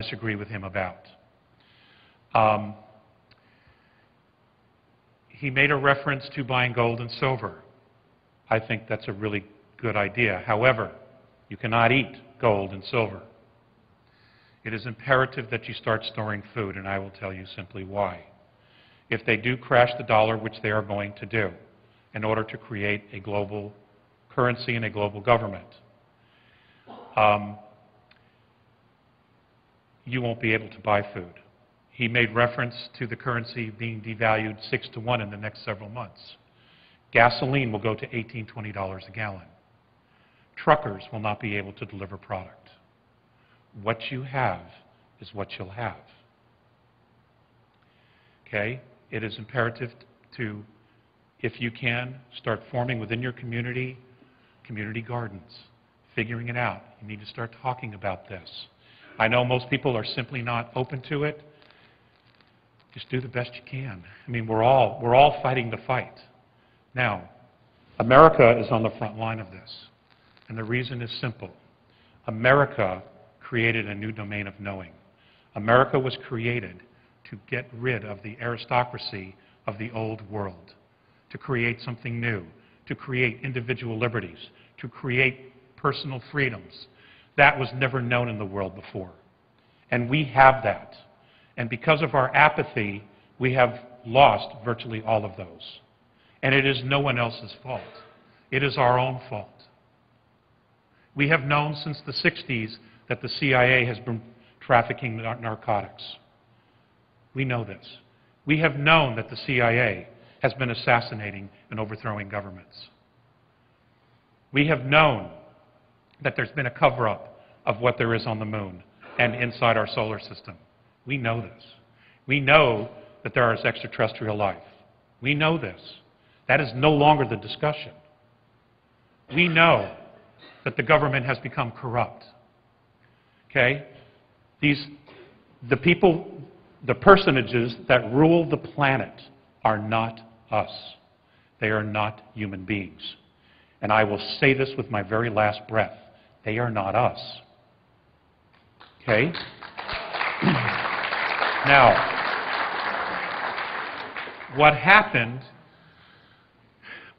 disagree with him about. He made a reference to buying gold and silver. I think that's a really good idea. However, you cannot eat gold and silver. It is imperative that you start storing food, and I will tell you simply why. If they do crash the dollar, which they are going to do, in order to create a global currency and a global government, you won't be able to buy food. He made reference to the currency being devalued 6 to 1 in the next several months. Gasoline will go to $18, $20 a gallon. Truckers will not be able to deliver product. What you have is what you'll have. Okay? It is imperative to, if you can, start forming within your community gardens, figuring it out. You need to start talking about this. I know most people are simply not open to it. Just do the best you can. I mean, we're all fighting the fight. Now, America is on the front line of this, and the reason is simple. America created a new domain of knowing. America was created to get rid of the aristocracy of the old world, to create something new, to create individual liberties, to create personal freedoms. That was never known in the world before. And we have that. And because of our apathy, we have lost virtually all of those. And it is no one else's fault. It is our own fault. We have known since the 60s that the CIA has been trafficking narcotics. We know this. We have known that the CIA has been assassinating and overthrowing governments. We have known that there's been a cover-up of what there is on the moon and inside our solar system. We know this. We know that there is extraterrestrial life. We know this. That is no longer the discussion. We know that the government has become corrupt. Okay? The people, the personages that rule the planet are not us. They are not human beings. And I will say this with my very last breath. They are not us. Okay? Now, what happened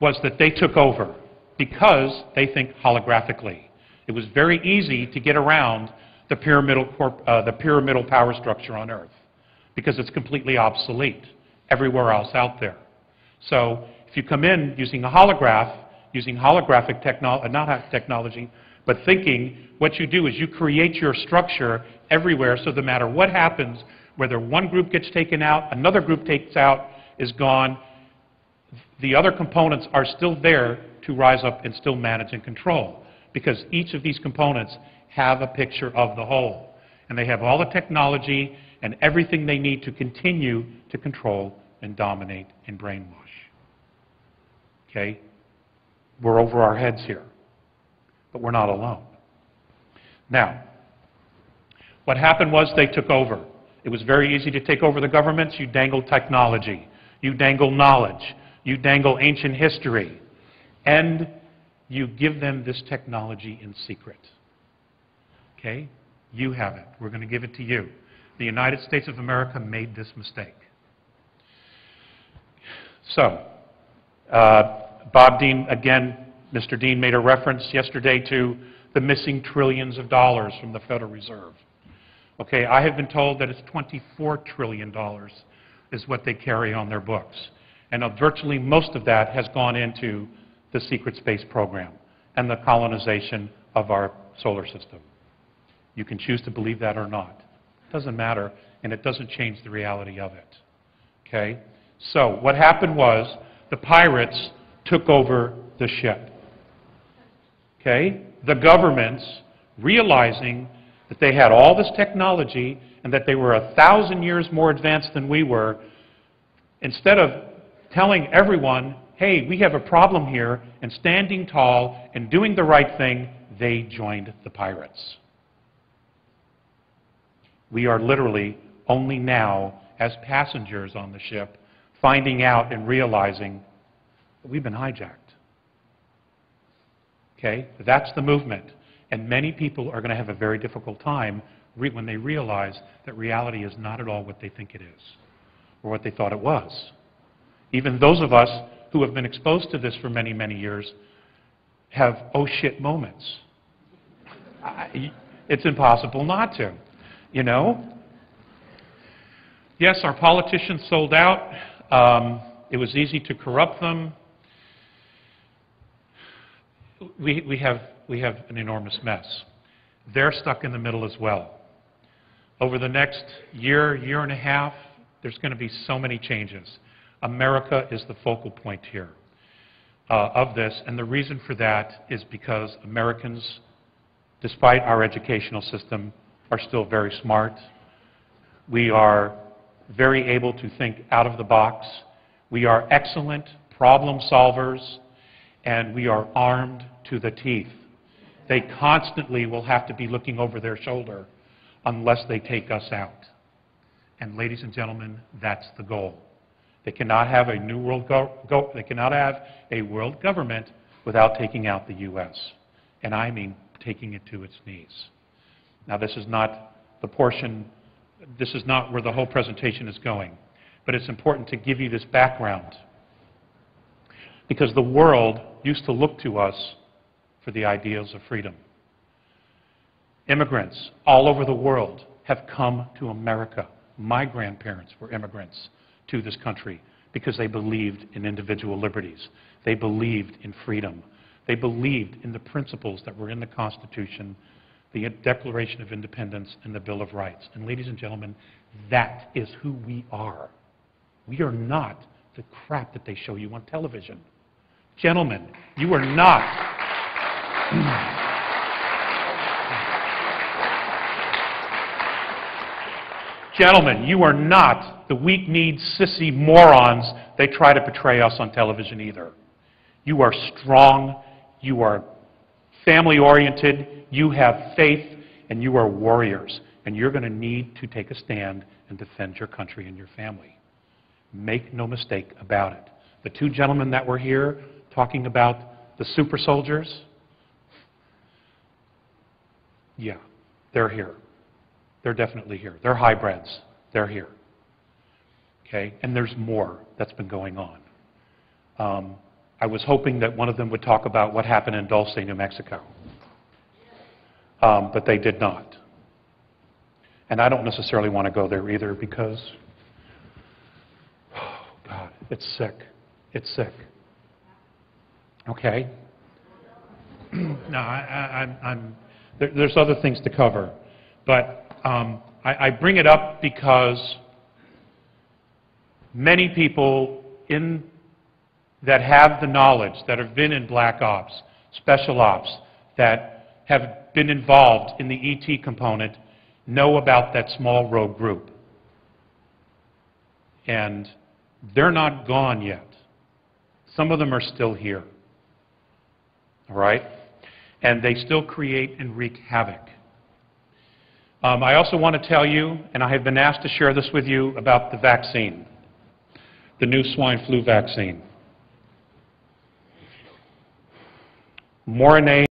was that they took over because they think holographically. It was very easy to get around the pyramidal power structure on Earth because it's completely obsolete everywhere else out there. So if you come in using a holograph, using holographic technology, but thinking, what you do is you create your structure everywhere so no matter what happens, whether one group gets taken out, another group takes out, is gone, the other components are still there to rise up and still manage and control because each of these components have a picture of the whole. And they have all the technology and everything they need to continue to control and dominate and brainwash. Okay? We're over our heads here, but we're not alone. Now, what happened was they took over. It was very easy to take over the governments. You dangle technology. You dangle knowledge. You dangle ancient history. And you give them this technology in secret. Okay? You have it. We're going to give it to you. The United States of America made this mistake. So, Bob Dean, again, Mr. Dean made a reference yesterday to the missing trillions of dollars from the Federal Reserve. Okay, I have been told that it's $24 trillion is what they carry on their books. And virtually most of that has gone into the secret space program and the colonization of our solar system. You can choose to believe that or not. It doesn't matter, and it doesn't change the reality of it. Okay? So what happened was the pirates took over the ship. Okay? The governments, realizing that they had all this technology and that they were 1,000 years more advanced than we were, instead of telling everyone, hey, we have a problem here, and standing tall and doing the right thing, they joined the pirates. We are literally only now, as passengers on the ship, finding out and realizing that we've been hijacked. Okay? That's the movement. And many people are going to have a very difficult time when they realize that reality is not at all what they think it is or what they thought it was. Even those of us who have been exposed to this for many, many years have oh shit moments. It's impossible not to, you know? Yes, our politicians sold out. It was easy to corrupt them. We have an enormous mess. They're stuck in the middle as well. Over the next year, year and a half, there's going to be so many changes. America is the focal point here of this, and the reason for that is because Americans, despite our educational system, are still very smart. We are very able to think out of the box. We are excellent problem solvers, and we are armed to the teeth. They constantly will have to be looking over their shoulder unless they take us out. And ladies and gentlemen, that's the goal. They cannot have a new world they cannot have a world government without taking out the U.S. And I mean taking it to its knees. Now, this is not the portion, this is not where the whole presentation is going, but it's important to give you this background because the world used to look to us for the ideals of freedom. Immigrants all over the world have come to America. My grandparents were immigrants to this country because they believed in individual liberties. They believed in freedom. They believed in the principles that were in the Constitution, the Declaration of Independence, and the Bill of Rights. And ladies and gentlemen, that is who we are. We are not the crap that they show you on television. Gentlemen, you are not. Gentlemen, you are not the weak-kneed, sissy morons they try to portray us on television either. You are strong, you are family-oriented, you have faith, and you are warriors. And you're going to need to take a stand and defend your country and your family. Make no mistake about it. The two gentlemen that were here talking about the super soldiers, yeah, they're here. They're definitely here. They're hybrids. They're here. Okay? And there's more that's been going on. I was hoping that one of them would talk about what happened in Dulce, New Mexico. But they did not. And I don't necessarily want to go there either because, oh God, it's sick. It's sick. Okay? No, there's other things to cover. But I bring it up because many people that have the knowledge, that have been in black ops, special ops, that have been involved in the ET component, know about that small rogue group. And they're not gone yet. Some of them are still here. All right? And they still create and wreak havoc. I also want to tell you, and I have been asked to share this with you, about the vaccine, the new swine flu vaccine. MRNA